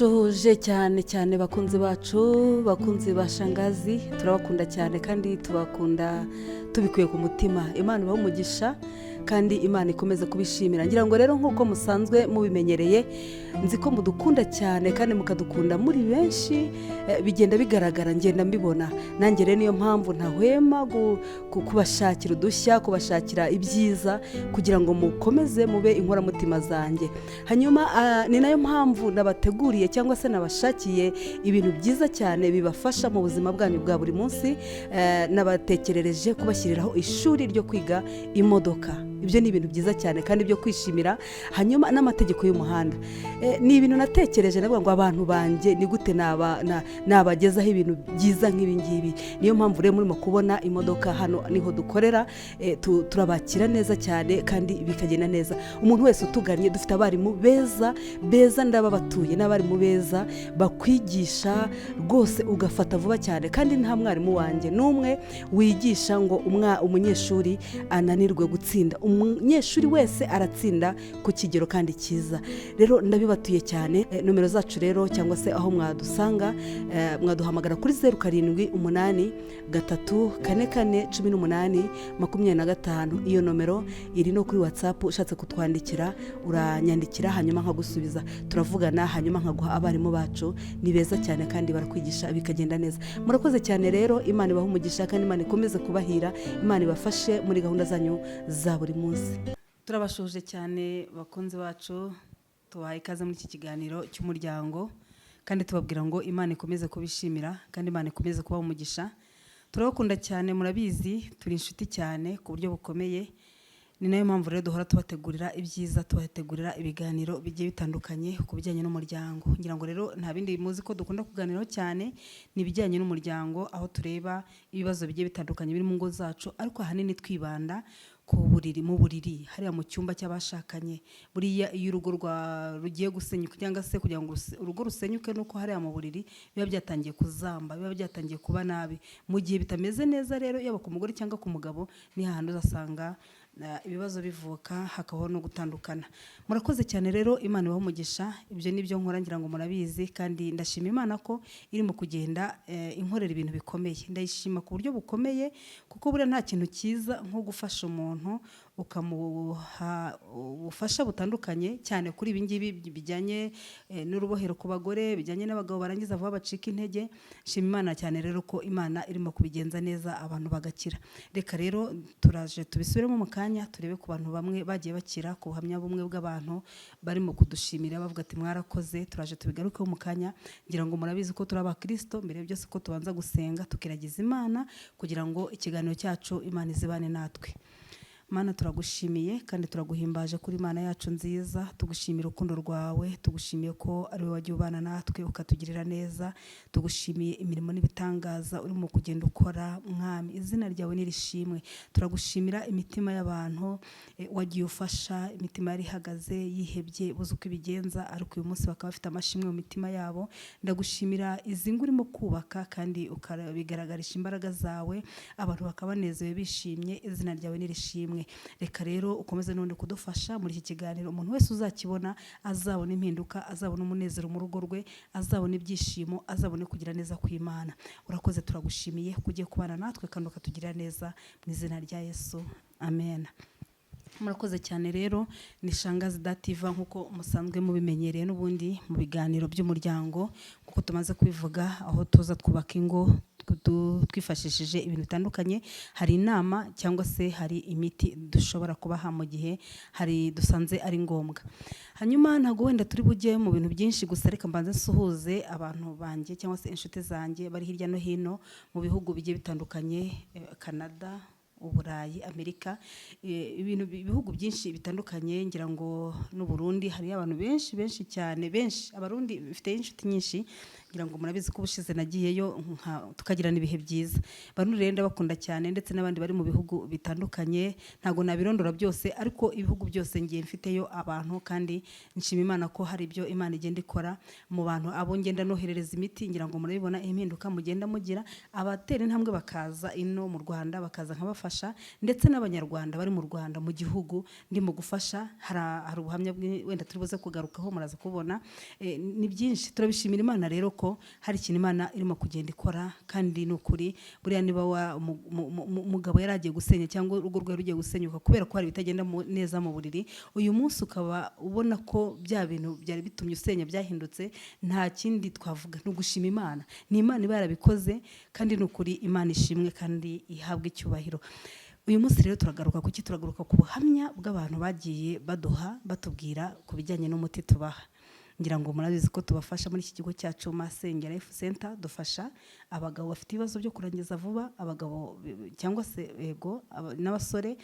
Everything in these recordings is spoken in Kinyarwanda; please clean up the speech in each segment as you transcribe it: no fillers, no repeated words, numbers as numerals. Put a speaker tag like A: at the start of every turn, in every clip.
A: turabashoje cyane cyane bakunzi bacu, bakunzi ba Shangazi, turabakunda cyane kandi tubakunda tubikuye ku mutima. Imana ibahe umugisha kandi Imana ikomeze kubishimira. Ngira ngo rero nkuko musanzwe mubimenyereye, nzi ko mudukunda cyane kandi mukadukunda muri benshi, bigenda bigaragara, ngenda mbibona. Nanjye rero niyo mpamvu ntahwema kubashakira udushya, kubashakira ibyiza kugira ngo mukomeze mube inkoramutima zanjye. Hanyuma ni nayo mpamvu nabateguriye cyangwa se nabashakiye ibintu byiza cyane bibafasha mu buzima bwanyu bwa buri munsi. Nabatekerereje kubashyiriraho ishuri ryo kwiga imodoka. Ibyo ni ibintu byiza cyane kandi byo kwishimira. Hanyuma n'amategeko y'umuhanda, ni ibintu natekereje navuga ngo abantu banjye ni gute nabagezaho ibintu byiza nk'ibi ngibi. Niyo mpamvu rero murimo kubona imodoka hano niho dukorera. Turabakira neza cyane kandi bikagenda neza. Umuntu wese utuganye, dufite abarimu beza ndababatuye, n'abarimu beza bakwigisha rwose ugafata vuba cyane. Kandi nta mwarimu wanjye n'umwe wigisha ngo umunyeshuri ananirwe gutsinda. Umunyeshuri wese aratsinda ku kigero kandi cyiza. Rero ndabibatuye cyane. Nomero zacu rero cyangwa se aho mwadusanga, mwaduhamagara kuri 0788441825. Iyo nomero iri no kuri WhatsApp. Ushatse kutwandikira uranyandikira, hanyuma nkagusubiza, turavugana, hanyuma nkaguha abarimu bacu. Ni beza cyane kandi barakwigisha bikagenda neza. Murakoze cyane rero. Imana ibahe umugisha kandi Imana ikomeze kubahira. Imana ibafashe muri gahunda zanyu za buri munsi. Turabashoje cyane bakunzi bacu, tubahaye ikaze muri iki kiganiro cy'umuryango kandi tubabwira ngo Imana ikomeze kubishimira kandi Imana ikomeze kuba umugisha. Turabakunda cyane, murabizi turi inshuti cyane ku buryo bukomeye. Ni nayo mpamvu rero duhora tubategurira ibyiza, tubategurira ibiganiro bigiye bitandukanye ku bijyanye n'umuryango. Ngira ngo rero nta bindi muzi ko dukunda kuganiraho cyane, ni ibijyanye n'umuryango, aho tureba ibibazo bigiye bitandukanye biri mu ngo zacu, ariko ahanini twibanda mu buriri, hariya mu cyumba cy'abashakanye. Buriya iyo urugo rugiye gusenyuka cyangwa se kugira ngo urugo rusenyuke, nuko hariya mu buriri biba byatangiye kuzamba, biba byatangiye kuba nabi. Mu gihe bitameze neza rero, yaba ku mugore cyangwa ku mugabo, ni hahandi uzasanga ibibazo bivuka, hakabaho no gutandukana. Murakoze cyane rero. Imana ibahe umugisha. Ibyo nibyo nkora, ngira ngo murabizi, kandi ndashima Imana ko irimo kugenda inkorera ibintu bikomeye. Ndayishima ku buryo bukomeye, kuko buriya nta kintu cyiza nko gufasha umuntu ukamuha ubufasha butandukanye cyane kuri ibi ngibi bijyanye n'urubohero ku bagore, bijyanye n'abagabo barangiza vuba bacika intege. Shima Imana cyane rero ko Imana irimo kubigenza neza, abantu bagakira. Reka rero turaje tubisubiremo mu kanya, turebe ku bantu bamwe bagiye bakira, ku buhamya bumwe bw'abantu barimo kudushimira bavuga ati mwarakoze. Turaje tubigarukeho mu kanya. Ngira ngo murabizi ko turi abakristo, mbere byose ko tubanza gusenga tukiragiza Imana kugira ngo ikiganiro cyacu Imana izibane natwe. Mana, turagushimiye kandi turaguhimbaje kuri Imana yacu nziza. Tugushimira urukundo rwawe, tugushimiye ko ari wowe wagiye ubana natwe ukatugirira neza. Tugushimiye imirimo n'ibitangaza urimo kugenda ukora. Mwami, izina ryawe nirishimwe. Turagushimira imitima y'abantu wagiye ufasha, imitima yari ihagaze yihebye buze uko ibigenza, ariko uyu munsi bakaba bafite amashimwe mu mitima yabo. Ndagushimira izi ngo urimo kubaka kandi ukabigaragarisha imbaraga zawe, abantu bakaba banezewe bishimye. Izina ryawe nirishimwe. Reka rero ukomeze none kudufasha muri iki kiganiro. Umuntu wese uzakibona azabona impinduka, azabona umunezero mu rugo rwe, azabona ibyishimo, azabone kugira neza kw'Imana. Urakoze, turagushimiye kugiye kubana natwe kandi ukatugirira neza, mu izina rya Yesu, amen. Murakoze cyane rero. Ni Shangazi Dativa nkuko musanzwe mubimenyereye n'ubundi mu biganiro by'umuryango, kuko tumaze kubivuga, aho tuza twubaka ingo twifashishije ibintu bitandukanye. Hari inama cyangwa se hari imiti dushobora kubaha mu gihe hari dusanze ari ngombwa. Hanyuma ntago wenda turi bujye mu bintu byinshi, gusa reka mbanze nsuhuze abantu banjye cyangwa se inshuti zanjye bari hirya no hino mu bihugu bigiye bitandukanye, Canada, Uburayi, Amerika, ibihugu byinshi bitandukanye. Ngira ngo n'u Burundi hari abantu benshi cyane, benshi. Abarundi bifite inshuti nyinshi ngira ngo murabizi ko ubushize nagiyeyo tukagirana ibihe byiza. Bano rero ndabakunda cyane, ndetse n'abandi bari mu bihugu bitandukanye, ntago nabirondora byose, ariko ibihugu byose ngiye mfiteyo abantu, kandi nshima Imana ko hari ibyo Imana igenda ikora mu bantu abo ngenda noherereza imiti. Ngira ngo murabibona impinduka mugenda mugira, abatera intambwe bakaza ino mu Rwanda bakaza nkabafasha, ndetse n'abanyarwanda bari mu Rwanda mu gihugu ndimo gufasha. Hari ubuhamya wenda turi buze kugarukaho, muraza kubona. Ni byinshi, turabishimira Imana rero ko hari ikintu Imana irimo kugenda ikora, kandi n'ukuri buriya niba umugabo yaragiye gusenya cyangwa urugo rwe rugiye gusenyuka kubera ko hari bitagenda neza mu buriri, uyu munsi ukaba ubona ko bya bintu byari bitumye usenya byahindutse, nta kindi twavuga no gushima Imana. Ni Imana iba yarabikoze, kandi n'ukuri Imana ishimwe kandi ihabwe icyubahiro. Uyu munsi rero turagaruka kuki? Turagaruka ku buhamya bw'abantu bagiye batubwira ku bijyanye n'umuti tubaha. Ngira ngo murabizi ko tubafasha muri iki kigo cyacu Masenge Life Center. Dufasha abagabo bafite ibibazo byo kurangiza vuba, abagabo cyangwa se yego n'abasore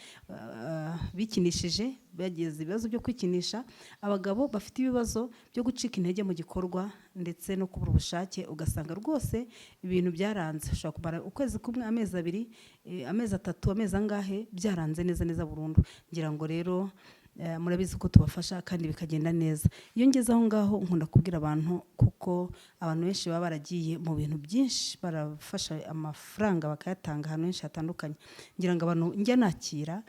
A: bikinishije, bagize ibibazo byo kwikinisha, abagabo bafite ibibazo byo gucika intege mu gikorwa, ndetse no kubura ubushake, ugasanga rwose ibintu byaranze. Ushobora kumara ukwezi kumwe, amezi abiri, amezi atatu, amezi angahe, byaranze neza burundu. Ngira ngo rero murabizi ko tubafasha kandi bikagenda neza. Iyo ngeze aho ngaho nkunda kubwira abantu, kuko abantu benshi baba baragiye mu bintu byinshi, barafasha amafaranga bakayatanga ahantu henshi hatandukanye. Ngira ngo abantu njya nakira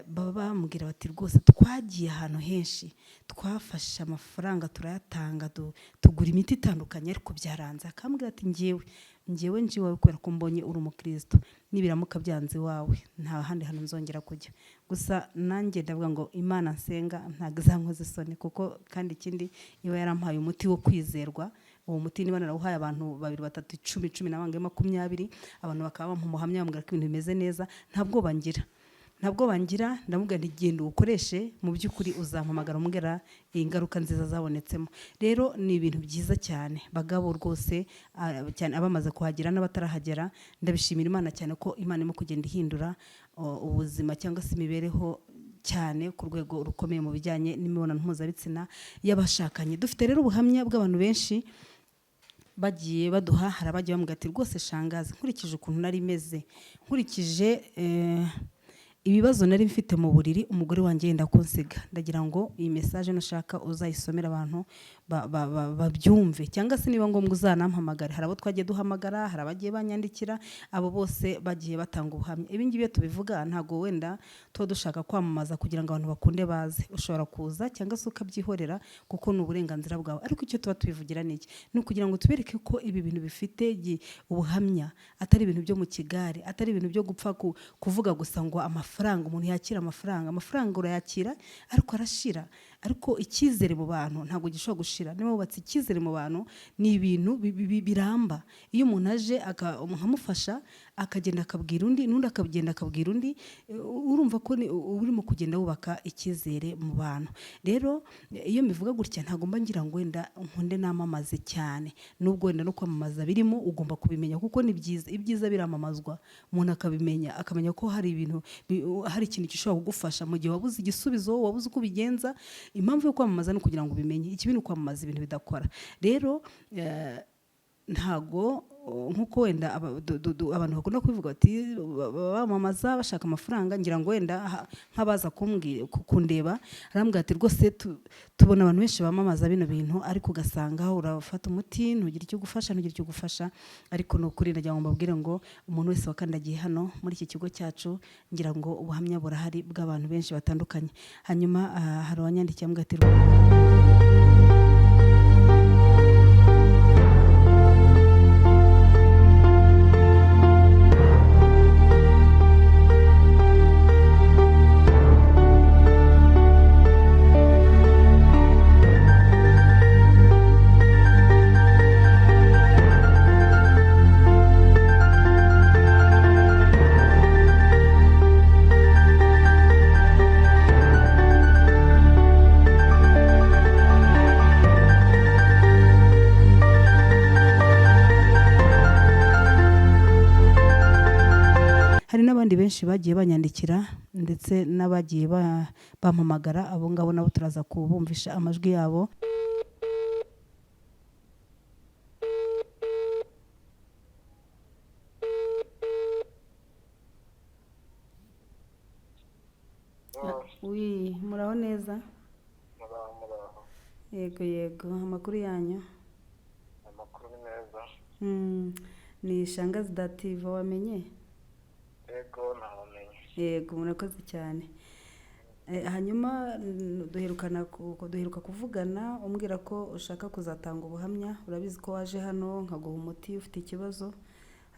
A: baba bambwira bati rwose twagiye ahantu henshi, twafashe amafaranga turayatanga, tugura imiti itandukanye, ariko byaranze. Akambwira ati njyewe njiwe kubera ko mbonye uri umukristo, nibiramuka byanze iwawe nta handi hantu nzongera kujya. Gusa nanjye ndavuga ngo Imana nsenga ntago izankoza isoni, kuko kandi ikindi iba yarampaye umuti wo kwizerwa. Uwo muti niba narawuhaye abantu 2, 3, 10, 10, 20, abantu bakaba bampa umuhamya bambwira ko ibintu bimeze neza, ntabwo bangira. Ndamubwira nti genda ukoreshe, mu by'ukuri uzampamagara umubwira ingaruka nziza zabonetsemo. Rero ni ibintu byiza cyane, bagabo rwose cyane abamaze kuhagera n'abatarahagera, ndabishimira Imana cyane ko Imana irimo kugenda ihindura ubuzima cyangwa se imibereho cyane ku rwego rukomeye mu bijyanye n'imibonano mpuzabitsina y'abashakanye. Dufite rero ubuhamya bw'abantu benshi bagiye baduha. Hari abagiye bambwira ati rwose shangazi, nkurikije ukuntu nari meze, nkurikije ibibazo nari mfite mu buriri, umugore wanjye yenda kunsiga. Ndagira ngo iyi message nashaka uzayisomera abantu babyumve, cyangwa se niba ngombwa uzanampamagare. Hari abo twagiye duhamagara, hari abagiye banyandikira, abo bose bagiye batanga ubuhamya. Ibi ngibi tubivuga ntago wenda tuba dushaka kwamamaza kugira ngo abantu bakunde baze. Ushobora kuza cyangwa se ukabyihorera, kuko ni uburenganzira bwawe, ariko icyo tuba tubivugira niki? Ni ukugira ngo tubereke ko ibi bintu bifite ubuhamya, atari ibintu byo mu kigare, atari ibintu byo gupfa kuvuga gusa ngo amafaranga, umuntu yakira amafaranga urayakira ariko arashira. Ariko icyizere mu bantu ntabwo gishobora gushira. Niba wubatse icyizere mu bantu, ni ibintu biramba. Iyo umuntu aje nkamufasha, akagenda akabwira undi, n'undi akagenda akabwira undi, urumva ko urimo kugenda wubaka icyizere mu bantu. Rero iyo mbivuga gutya, ntabwo mba ngira ngo wenda nkunde namamaze cyane, nubwo wenda no kwamamaza birimo, ugomba kubimenya kuko ni byiza. Ibyiza biramamazwa, umuntu akabimenya, akamenya ko hari ibintu, hari ikintu gishobora kugufasha mu gihe wabuze igisubizo, wabuze uko ubigenza. Impamvu yo kwamamaza ni ukugira ngo ubimenye. Ikibi ni ukwamamaza ibintu bidakora. Rero ntago nkuko wenda abantu bakunda kubivuga bati bamamaza bashaka amafaranga. Ngira ngo wenda nk'abaza kundeba arambwira ati rwose tubona abantu benshi bamamaza bino bintu, ariko ugasanga urafata umuti ntugire icyo gufasha. Ariko no kuri ndagira ngo mbabwire ngo umuntu wese wakandagiye hano muri iki kigo cyacu, ngira ngo ubuhamya burahari bw'abantu benshi batandukanye. Hanyuma hari uwanyandikiye ambwira ati benshi bagiye banyandikira, ndetse n'abagiye bampamagara. Abo ngabo nabo turaza kubumvisha amajwi yabo. muraho neza?
B: muraho.
A: Yego yego, amakuru yanyu?
B: Amakuru ni meza.
A: Ni Shangazi Dativa wamenye?
B: Yego nabamenye.
A: Yego murakoze cyane. Hanyuma duheruka kuvugana umbwira ko ushaka kuzatanga ubuhamya, urabizi ko waje hano nkaguha umuti ufite ikibazo,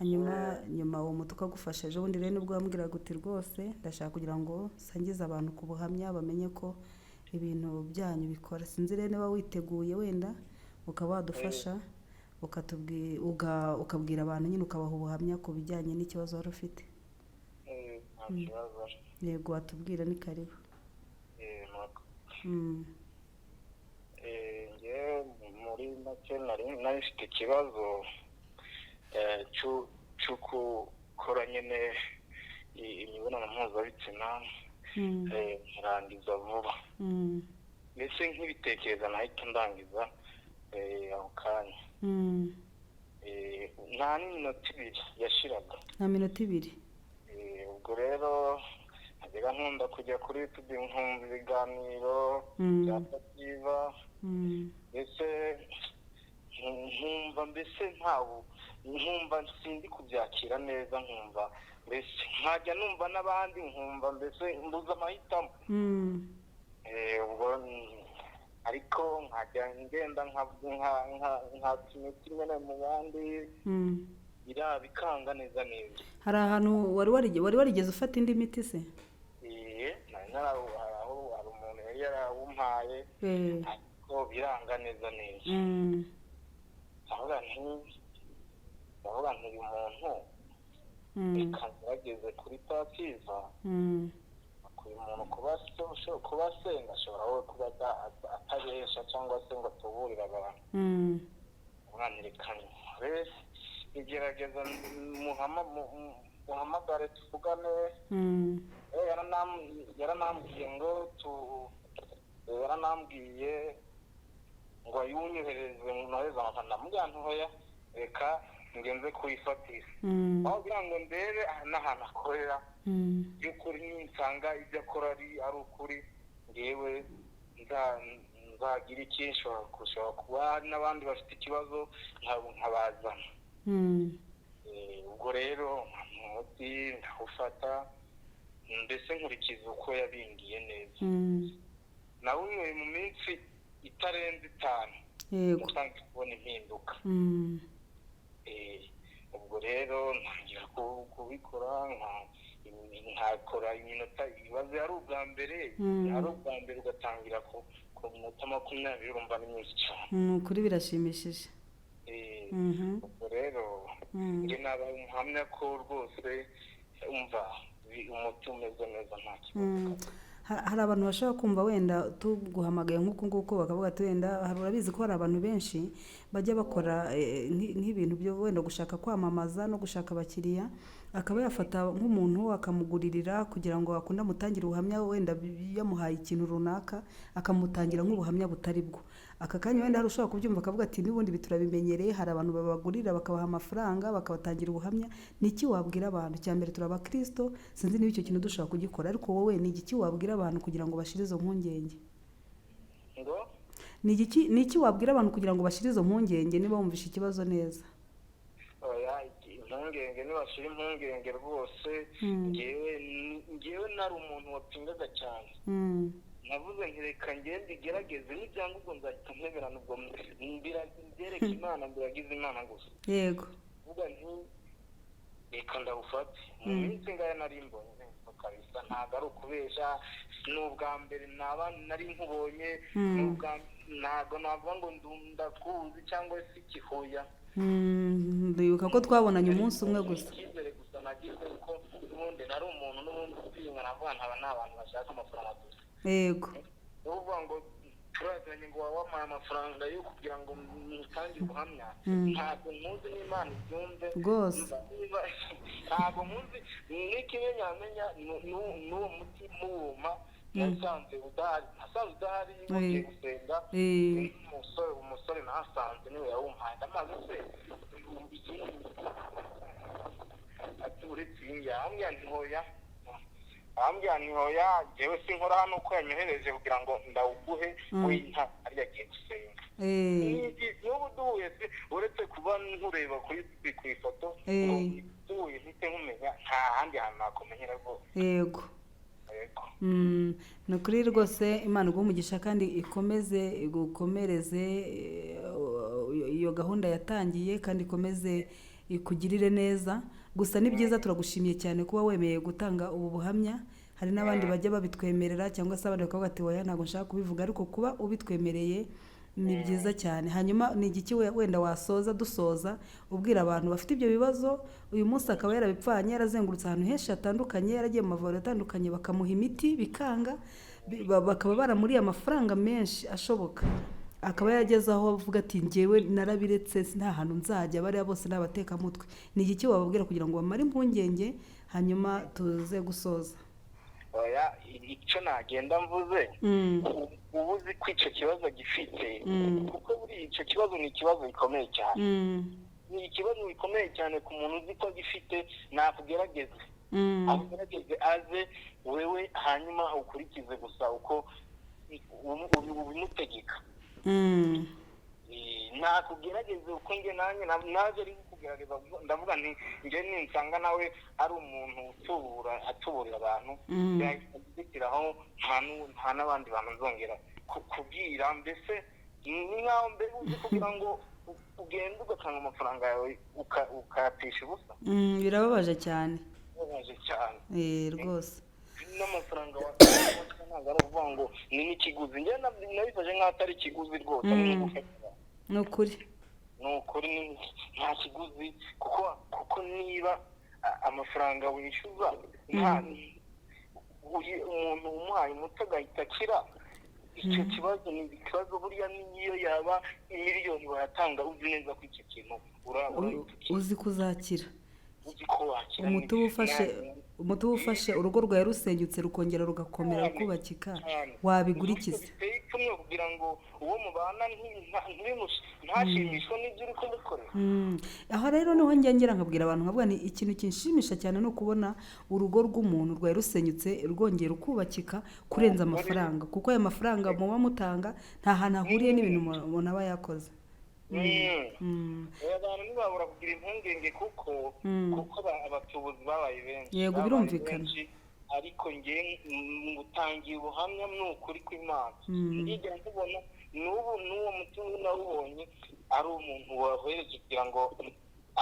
A: nyuma uwo muti ukagufasha. Ejo bundi rero nibwo wambwiraga uti rwose ndashaka kugira ngo sangize abantu ku buhamya bamenye ko ibintu byanyu bikora. Sinzi rero niba witeguye wenda ukaba wadufasha ukabwira abantu nyine ukabaha ubuhamya ku bijyanye n'ikibazo wari ufite. Yego watubwira, ni karibu.
B: Muri make nari mfite ikibazo cyo gukora nyine imibonano mpuzabitsina nkirangiza vuba, mbese nk'ibitekerezo nahita ndangiza ako kanya, nta n'iminota ibiri yashiraga.
A: Nta minota ibiri?
B: Ubwo rero nkajya nkunda kujya kuri YouTube nkumva ibiganiro bya Dativa, mbese nkumva sindi kubyakira neza, nkumva mbese nkajya numva n'abandi nkumva mbese mbuze amahitamo. Ubwo ariko nkajya ngenda nkatsa imiti nyine mu bandi bikanga neza.
A: Hari ahantu wari warigeze ufata indi miti se?
B: Hari umuntu yari yarawumpaye ariko biranga neza. ndavuga nti uyu muntu reka ngerageze kuri Dativa, uyu muntu kuba asenga ashobora we kuba atabesha cyangwa se ngo atuburire abantu. umwanirikanye rero igerageza muhamagare tuvugane. yaranambwiye ngo ayunyohereze nohereza amafaranga, ndamubwira nti hoya reka ngenze kuyifatisha, aho kugira ngo ndebe n'ahantu akorera by'ukuri, ninsanga ibyo akora ari ukuri ngewe nzagira iki, nshobora kuba hari n'abandi bafite ikibazo nkabazana. Ubwo rero umuti ndawufata, mbese nkurikiza uko yabingiye neza. nawunyoye mu minsi itarenze 5 utangiye kubona impinduka. Ubwo rero ntangira kubikora, nkakora iminota, ibibazo ari ubwa mbere ugatangira ku minota 20 urumva ni myinshi cyane.
A: Kuri birashimishije.
B: Ubwo rero njye nabaye umuhamya ko rwose umva umuti umeze neza nta kibazo.
A: Hari abantu bashaka kumva wenda tuguhamagaye nk'uko nguko bakavuga ati wenda urabizi ko hari abantu benshi bajya bakora nk'ibintu byo wenda gushaka kwamamaza no gushaka abakiriya, akaba yafata nk'umuntu akamuguririra kugira ngo akunda mutangire ubuhamya, wenda yamuhaye ikintu runaka akamutangira nk'ubuhamya butari bwo. Aka kanya wenda hari ushobora kubyumva akavuga ati n'ubundi biturabimenyereye, hari abantu babagurira bakabaha amafaranga bakabatangira ubuhamya. Niki wabwira abantu? Cyambere turabakristo, sinzi niba icyo kintu dushaka kugikora, ariko wowe ni iki wabwira abantu kugira ngo bashire izo mpungenge? Niki wabwira abantu kugira ngo bashire izo mpungenge niba wumvisha ikibazo neza?
B: Impungenge nibashira impungenge rwose. Ngewe nari umuntu wapingaga cyane, navuze nti reka ngende igerageze, n'ibyanga ubwo nzahita nteberana, ubwo mbyereka Imana, mbiragize Imana gusa.
A: Yego.
B: Uvuga nti reka ndawufate. Mu minsi ngaya nari mbonye kabisa, ntabwo ari ukubesha, n'ubwa mbere nari nkubonye, ntabwo navuga ngo ndakuzi cyangwa se ikihoya.
A: Ndibuka ko twabonanye umunsi umwe gusa.
B: Icyizere gusa nagize ko n'ubundi nari umuntu n'ubundi ukwiyunga, navuga ntaba n'abantu bashaka amafaranga gusa.
A: Yego.
B: Uvuga ngo turazanye ngo wampaye amafaranga yo kugira ngo mutangire ubuhamya, ntabwo muzi n'Imana ibyumve
A: rwose,
B: ntabwo muzi n'ikimwe nyamenya n'uwo muti muwuma. nasanze udahari ngiye gusenga, umusore nahasanze niwe yawumpaye, ndamaze se ati uretse iyi yambwira nti hoya arambwira nti hoya jewe sinkora hano uko yanyohereje kugira ngo ndawuguhe w'inka ariyo agiye gusenga. n'ubu duhuye uretse kuba nkureba ku ifoto duhuye mpite nkumenya nta handi hantu nakumenyera rwose.
A: yego ni ukuri rwose Imana iguhe umugisha kandi ikomeze igukomereze iyo gahunda yatangiye kandi ikomeze ikugirire neza. Gusa ni byiza, turagushimiye cyane kuba wemeye gutanga ubu buhamya. Hari n'abandi bajya babitwemerera cyangwa se abandi bakavuga ati oya ntabwo nshaka kubivuga, ariko kuba ubitwemereye ni byiza cyane. Hanyuma ni igiki wenda wasoza dusoza ubwira abantu bafite ibyo bibazo? Uyu munsi akaba yarabipfanye, yarazengurutse ahantu henshi hatandukanye, yaragiye mu mavuriro atandukanye bakamuha imiti bikanga, bakaba baramuriye amafaranga menshi ashoboka, akaba yageze aho avuga ati njyewe narabiretse nta hantu nzajya, bariya bose n'abatekamutwe. Ni igiki wababwira kugira ngo bamare impungenge hanyuma tuze gusoza?
B: oya icyo nagenda mvuze ubu uzi ko icyo kibazo gifite, kuko buri icyo kibazo ni ikibazo gikomeye cyane, ni ikibazo gikomeye cyane ku muntu uzi ko agifite. nakugerageze agerageze aze wewe, hanyuma ukurikize gusa uko ubimutegeka. nakugerageze uko njye nanjye naje ari kugerageza, ndavuga nti njye ninsanga nawe ari umuntu atuburira abantu, yagitiraho nta n'abandi bantu nzongera kubwira. mbese ni nkaho mbere uzi kugira ngo ugende ugatanga amafaranga yawe ukayatisha ubusa.
A: birababaje cyane.
B: birababaje cyane
A: rwose.
B: n'amafaranga watanga ntabwo ari ukuvuga ngo ni n'ikiguzi. njye nabifashe nk'aho atari ikiguzi rwose,
A: ni ukuri
B: nta kiguzi, kuko niba amafaranga wishyuza umuntu umuhaye umuti agahita akira, icyo kibazo ni ikibazo. burya niyo yaba miliyoni wayatanga uzi neza ko icyo kintu
A: uzi kuzakira.
B: uzi ko wakira.
A: umuti ufashe urugo rwawe rusenyutse rukongera rugakomera rukubakika, wabigura ikize?
B: biteye ipfunwe kugira ngo uwo mubana ntashimishwe n'ibyo uri kumukorera.
A: aho rero niho ngengera nkabwira abantu nkavuga ni ikintu kinshimisha cyane no kubona urugo rw'umuntu rwawe rusenyutse rwongera rukubakika kurenza amafaranga, kuko aya mafaranga muba mutanga nta hantu ahuriye n'ibintu umuntu aba yakoze.
B: abantu ntibabura kugira impungenge kuko abatubuzi babaye benshi.
A: yego birumvikana.
B: ariko njye ngutangiye ubuhamya ni ukuri kw'Imana. ndigera nkubona n'uwo mutima nawubonye ari umuntu wahohereje kugira ngo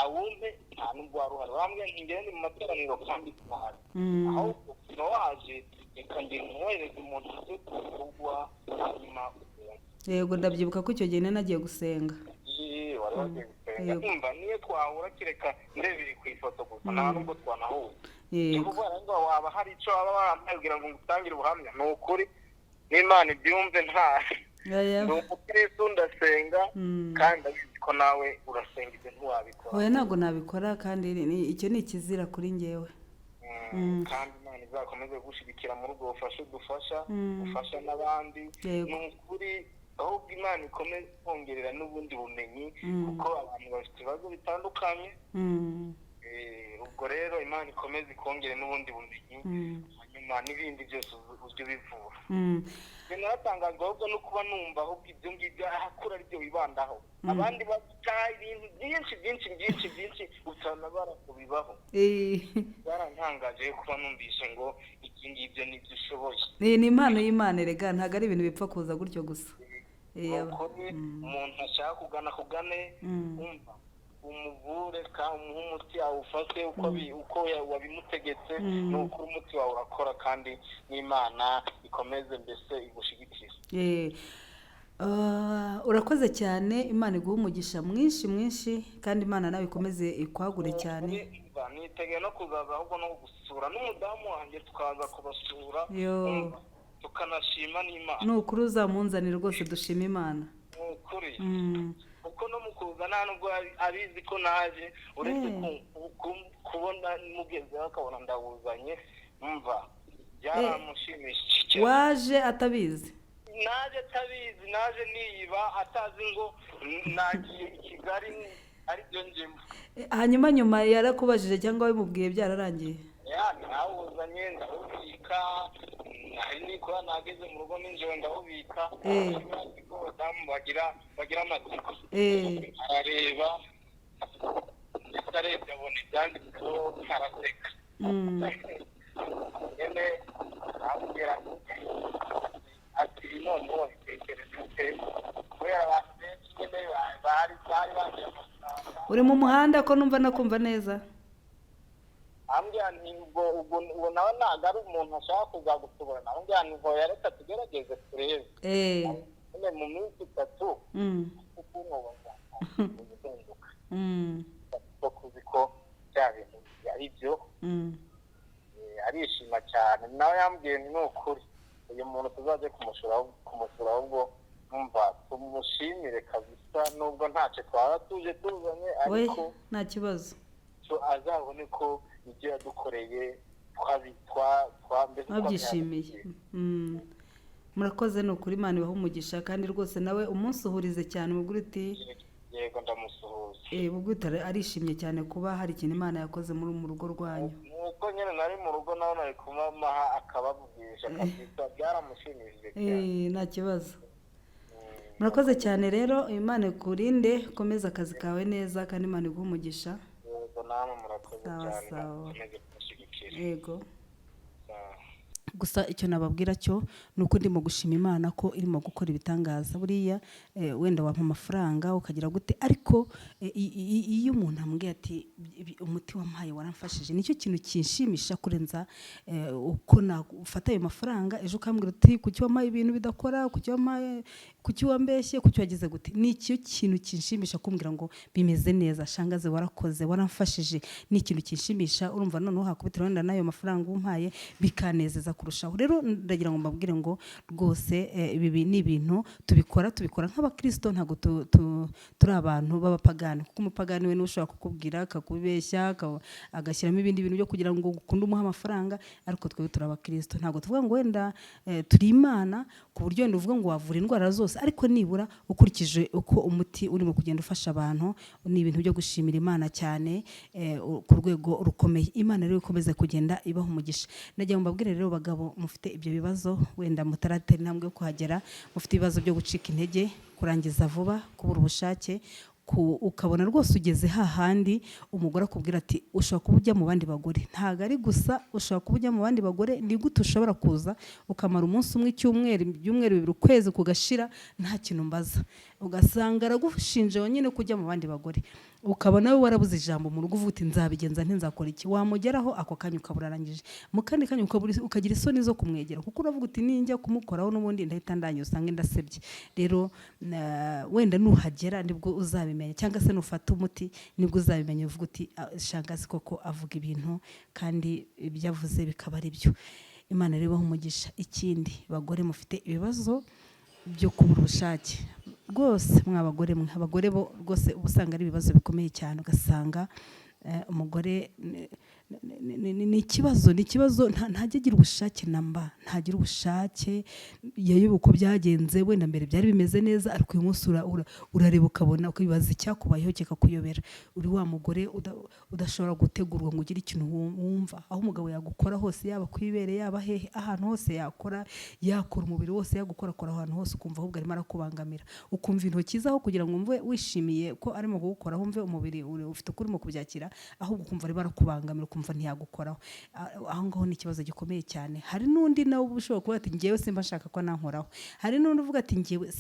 B: awumpe, nta n'ubwo wari uhari. bambwiye nti ngende mu materaniro kandi sinahari, ahubwo uba waje reka ngende nkohereze umuntu uzi kuvugwa hanyuma.
A: yego ndabyibuka ko icyo gihe nagiye gusenga.
B: wari wagiye gusenga. kumva niyo twahura kireka ndebere ku ifoto gusa, nta nubwo twanahuye. kuko ngo waba hari icyo waba wambwira ngo ngutangire ubuhamya, ni ukuri n'Imana ibyumve. ni umukristo ndasenga, kandi abizi ko nawe urasenga, ibyo ntiwabikora.
A: oya ntabwo nabikora, kandi icyo ni ikizira kuri njyewe.
B: kandi Imana izakomeze gushyigikira muri ubwo bufasha udufasha, ufasha n'abandi. ni ukuri ahubwo Imana ikomeze kongerera n'ubundi bumenyi, kuko abantu bafite ibibazo bitandukanye. ubwo rero Imana ikomeze ikongere n'ubundi bumenyi, hanyuma n'ibindi byose ujye ubivura. naratangajwe ahubwo no kuba numva ahubwo ibyo ngibyo ahakura aribyo wibandaho. abandi bafite ibintu byinshi usanga barakubibaho. barantangaje kuba numvise ngo iki ngibyo nibyo ushoboye.
A: ni impano y'Imana erega, ntabwo ari ibintu bipfa kuza gutyo gusa.
B: umuntu ashaka kugane wumva umuvure kandi umuhe umuti awufate uko wabimutegetse, ni uko umuti wawe urakora, kandi n'Imana ikomeze mbese igushyigikire.
A: urakoze cyane, Imana iguhe umugisha mwinshi, kandi Imana nawe ikomeze ikwagure cyane.
B: nitegeye no kuzaza ahubwo no gusura n'umudamu wanjye, tukaza kubasura tukanashima n'Imana.
A: ni ukuri uzamunzanire rwose dushima Imana.
B: ni ukuri kuko no mu kuza nta nubwo abizi ko naje, uretse kubona mugezeho akabona ndawuzanye, mva byaramushimishije.
A: waje atabizi?
B: naje atabizi, naje niyiba atazi ngo nagiye i Kigali aribyo njyemo.
A: hanyuma nyuma yarakubajije cyangwa wabimubwiye byararangiye?
B: nawuzanye ndawubika ndabubika nari nikora nageze mu rugo nijoro ndabubika ko badamu bagira amatsiko arareba ndetse arebye abona ibyanditseho araseka nyine arambwira ati noneho bitekereza ute kubera abantu benshi nyine bari bagiye amafaranga.
A: uri mu muhanda ko numva nakumva neza?
B: ambwira nti ubwo nawe ntabwo ari umuntu ashaka kuzagutubura, ambwira nti ngo yareka tugerageze turebe nyine mu minsi 3 kuko nubona ubuzenguka ko kuzi ko bya bintu ari byo arishima cyane. nawe yambwiye ni ukuri uyu muntu tuzaje kumusura ahubwo numva tumushimire kabisa, nubwo ntacyo twaba tuzanye ariko
A: nta kibazo
B: azabone ko ibyo yadukoreye
A: twabyishimiye. murakoze ni ukuri, Imana ibahe umugisha kandi rwose nawe umunsi uhurize cyane umubwire uti
B: yego ndamusuhuza.
A: ubwo arishimye cyane kuba hari ikintu Imana yakoze muri mu rugo rwanyu.
B: nuko nyine nari mu rugo nawe nari kumamaha akabavugisha kabisa, byaramushimishije cyane.
A: nta kibazo. murakoze cyane rero, Imana ikurinde, komeza akazi kawe neza kandi Imana iguhe umugisha.
B: yego namwe murakoze cyane.
A: sawa.
B: yego
A: gusa icyo nababwira cyo ni uko ndimo gushima Imana ko irimo gukora ibitangaza. buriya wenda wampa amafaranga ukagira gute, ariko iyo umuntu ambwiye ati umuti wampaye waramfashije, nicyo kintu kinshimisha kurenza uko nafata ayo mafaranga ejo ukambwira uti kuki wampaye ibintu bidakora, kuki wambeshye, kuki wagize gute. nicyo kintu kinshimisha kumbwira ngo bimeze neza, shangaze warakoze waramfashije, ni ikintu kinshimisha. urumva noneho hakubitira wenda n'ayo mafaranga umpaye bikanezeza kurushaho. rero ndagira ngo mbabwire ngo rwose ibi ni ibintu tubikora nk'abakristo, ntabwo turi abantu b'abapagani, kuko umupagani we niwe ushobora kukubwira akakubeshya agashyiramo ibindi bintu byo kugira ngo ukunde umuhe amafaranga, ariko twebwe turi abakristo. ntabwo tuvuga ngo wenda turi Imana ku buryo wenda uvuga ngo wavura indwara zose, ariko nibura ukurikije uko umuti urimo kugenda ufasha abantu, ni ibintu byo gushimira Imana cyane ku rwego rukomeye. Imana rero ikomeze kugenda ibaha umugisha. nagira ngo mbabwire rero bagabo mufite ibyo bibazo, wenda mutaratera intambwe yo kuhagera, mufite ibibazo byo gucika intege, kurangiza vuba, kubura ubushake, ukabona rwose ugeze hahandi umugore akubwira ati ushobora kuba ujya mu bandi bagore. ntabwo ari gusa ushobora kuba ujya mu bandi bagore, ni gute ushobora kuza ukamara umunsi umwe, ibyumweru 2 ukwezi kugashira nta kintu mbaza, ugasanga aragushinje wenyine kujya mu bandi bagore, ukaba nawe warabuze ijambo mu rugo uvuga uti nzabigenza nzakora iki. wamugeraho ako kanya ukabura arangije, mu kandi kanya ukagira isoni zo kumwegera, kuko uravuga uti ninjya kumukoraho n'ubundi ndahita ndanye usange ndasebye. rero wenda nuhagera nibwo uzabimenya, cyangwa se nufata umuti nibwo uzabimenya, uvuga uti shangazi koko avuga ibintu kandi ibyo avuze bikaba ari byo. Imana rero ibahe umugisha. ikindi bagore mufite ibibazo byo kubura ubushake, rwose mwabagore mwe, abagore bo rwose ubusanga ari ibibazo bikomeye cyane, ugasanga umugore ni ikibazo ntajya agira ubushake namba, ntagira ubushake. yewe uko byagenze wenda mbere byari bimeze neza, ariko uyu munsi urareba ukabona ukibaza icyakubayeho kikakuyobera. uri wa mugore udashobora gutegurwa ngo ugire ikintu wumva, aho umugabo yagukora hose, yaba kwibere yaba hehe, ahantu hose yakora umubiri wose, yagukorakora ahantu hose, ukumva ahubwo arimo arakubangamira, ukumva intoki zaho kugira ngo umve wishimiye ko arimo kugukoraho, umve umubiri ufite uko urimo kubyakira, ahubwo ukumva arimo arakubangamira, ukumva ntiyagukoraho. aho ngaho ni ikibazo gikomeye cyane. hari n'undi nawe ushobora kuvuga ati ngewe simba nshaka ko nankoraho, hari n'undi uvuga ati ngewe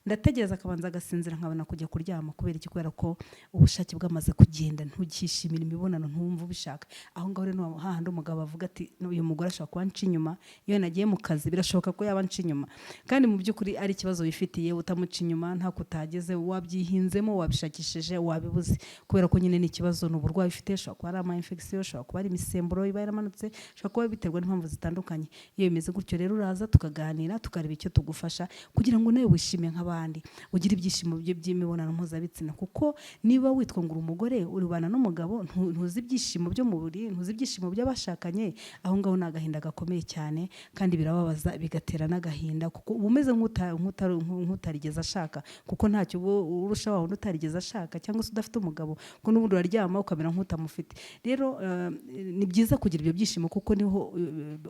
A: ndategereza akabanza agasinzira nkabona kujya kuryama. kubera iki? kubera ko ubushake bwamaze kugenda, ntugishimira imibonano, ntumva ubishaka. aho ngaho rero hahandi umugabo avuga ati uyu mugore ashobora kuba nca inyuma, iyo nagiye mu kazi birashoboka ko yaba nca inyuma, kandi mu by'ukuri ari ikibazo wifitiye, utamuca inyuma nta kutageze, wabyihinzemo, wabishakishije, wabibuze, kubera ko nyine ni ikibazo, ni uburwayi ufite, ushobora kuba ari ama-infection, ushobora kuba ari imisemburo iba yaramanutse, ushobora kuba biterwa n'impamvu zitandukanye. iyo bimeze gutyo rero uraza tukaganira, tukareba icyo tugufasha kugira ngo nawe wishime nk'abandi, ugire ibyishimo by'imibonano mpuzabitsina. kuko niba witwa ngo uri umugore urubana n'umugabo, ntuzi ibyishimo byo mu buriri, ntuzi ibyishimo by'abashakanye, aho ngaho ni agahinda gakomeye cyane, kandi birababaza, bigatera n'agahinda, kuko uba umeze nk'utarigeze ashaka, kuko ntacyo urusha wa wundi utarigeze ashaka, cyangwa se udafite umugabo, kuko n'ubundi uraryama ukamera nk'utamufite. rero rero ni byiza kugira ibyo byishimo kuko niho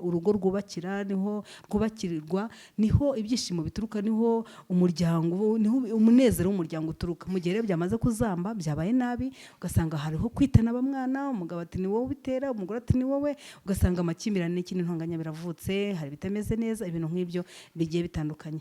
A: urugo rwubakira, niho rwubakirirwa, niho ibyishimo bituruka, niho umuryango, niho umunezero w'umuryango uturuka. Mu gihe rero byamaze kuzamba, byabaye nabi, ugasanga hariho kwitana abamwana, umugabo ati ni wowe ubitera, umugore ati ni wowe, ugasanga amakimbirane n'ikindi ntonganya biravutse, hari bitameze neza, ibintu nk'ibyo bigiye bitandukanye.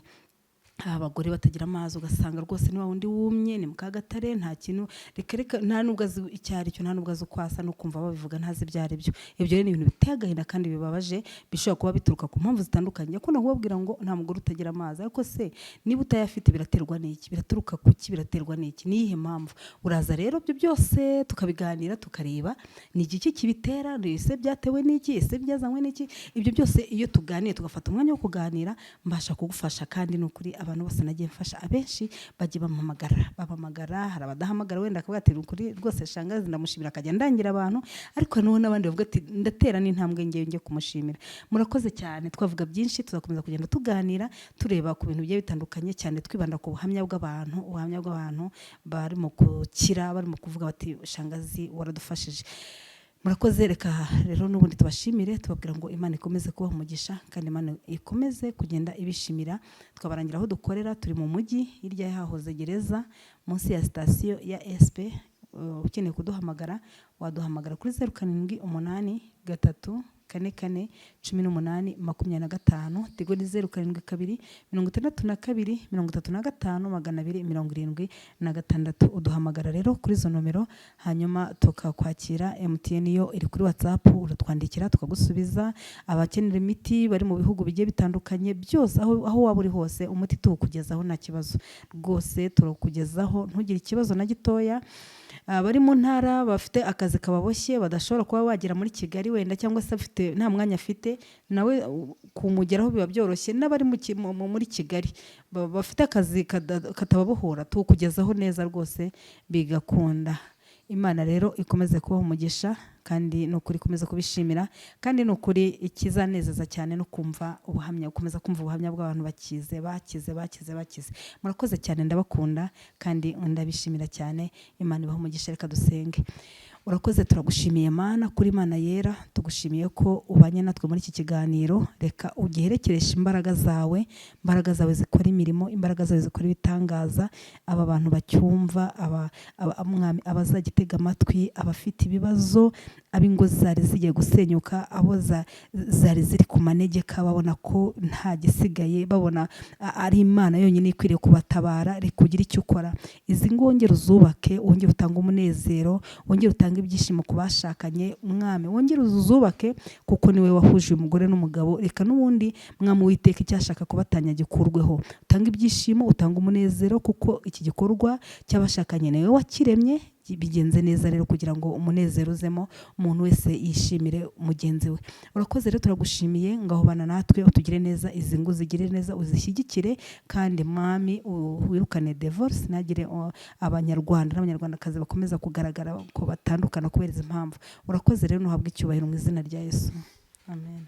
A: Abagore batagira amazi, ugasanga rwose ni wa wundi wumye, ni mukagatare, nta kintu reka nta nubwo azi icyari cyo, nta nubwo azi kwasa no kumva babivuga ntazi byari byo. Ibyo rero ni ibintu biteye agahinda kandi bibabaje, bishobora kuba bituruka ku mpamvu zitandukanye. Ko nakubabwira ngo nta mugore utagira amazi, ariko se niba utayafite biraterwa n'iki, biraturuka ku ki, biraterwa n'iki, ni iyihe mpamvu? Uraza rero byo byose tukabiganira, tukareba ni iki kibitera, ese byatewe n'iki, ese byazanywe n'iki. Ibyo byose iyo tuganiye, tugafata umwanya wo kuganira, mbasha kugufasha. Kandi ni ukuri abantu bose nagiye mfasha, abenshi bagiye bampamagara, hari abadahamagara wenda akavuga ati ukuri rwose shangazi ndamushimira, akajya ndangira abantu, ariko n'uwo n'abandi bavuga ati ndatera n'intambwe ngiye kumushimira. Murakoze cyane, twavuga byinshi, tuzakomeza kugenda tuganira, tureba ku bintu bigiye bitandukanye, cyane twibanda ku buhamya bw'abantu bari mu gukira, bari mu kuvuga bati shangazi waradufashije. Murakoze, reka rero n'ubundi tubashimire, tubabwira ngo Imana ikomeze kubaha umugisha kandi Imana ikomeze kugenda ibishimira. Twabarangira aho dukorera, turi mu mujyi hirya y'ahahoze gereza, munsi ya sitasiyo ya SP. Ukeneye kuduhamagara waduhamagara kuri 0743441825, Tigo ni 0762635275 uduhamagara rero kuri izo nomero, hanyuma tukakwakira. MTN yo iri kuri WhatsApp, uratwandikira tukagusubiza. Abakenera imiti bari mu bihugu bigiye bitandukanye byose, aho waba uri hose, umuti tuwukugezaho nta kibazo rwose, turakugezaho ntugire ikibazo na gitoya. Bari mu ntara bafite akazi kababoshye, badashobora kuba bagera muri Kigali wenda, cyangwa se nta mwanya afite, nawe kumugeraho biba byoroshye. N'abari muri Kigali bafite akazi katababohora, tukugezaho neza rwose bigakunda. Imana rero ikomeze kubaha umugisha, kandi nukuri ikomeze kubishimira, kandi nukuri ikizanezeza cyane no kumva ubuhamya, ukomeza kumva ubuhamya bw'abantu bakize. Murakoze cyane, ndabakunda kandi ndabishimira cyane. Imana ibaha umugisha, reka dusenge. Urakoze, turagushimiye Mana, kuri Mana yera, tugushimiye ko ubanye natwe muri iki kiganiro. Reka ugiherekeresha imbaraga zawe zikora imirimo, imbaraga zawe zikora ibitangaza. Aba bantu bacyumva, abazagitega amatwi, abafite ibibazo, ab'ingo zari zigiye gusenyuka, abo zari ziri ku manegeka, babona ko nta gisigaye, babona ari Imana yonyine ikwiriye kubatabara. Reka ugire icyo ukora, izi ngo wongere uzubake, wongere utanga umunezero, wongere utanga ibyishimo ku bashakanye. Mwami, wongere uzubake, kuko niwe wahuje umugore n'umugabo. Reka n'ubundi Mwami Uwiteka icyashaka kubatanya gikurweho, utanga ibyishimo, utanga umunezero, kuko iki gikorwa cy'abashakanye niwe wakiremye. Bigenze neza rero kugira ngo umunezero uzemo, umuntu wese yishimire mugenzi we. Urakoze rero, turagushimiye, ngaho bana natwe, utugire neza, izi ngo zigire neza, uzishyigikire, kandi Mwami wirukane divorce, nagire abanyarwanda n'abanyarwandakazi bakomeza kugaragara ko batandukana kubera izi mpamvu. Urakoze rero, nuhabwe icyubahiro mu izina rya Yesu, amen.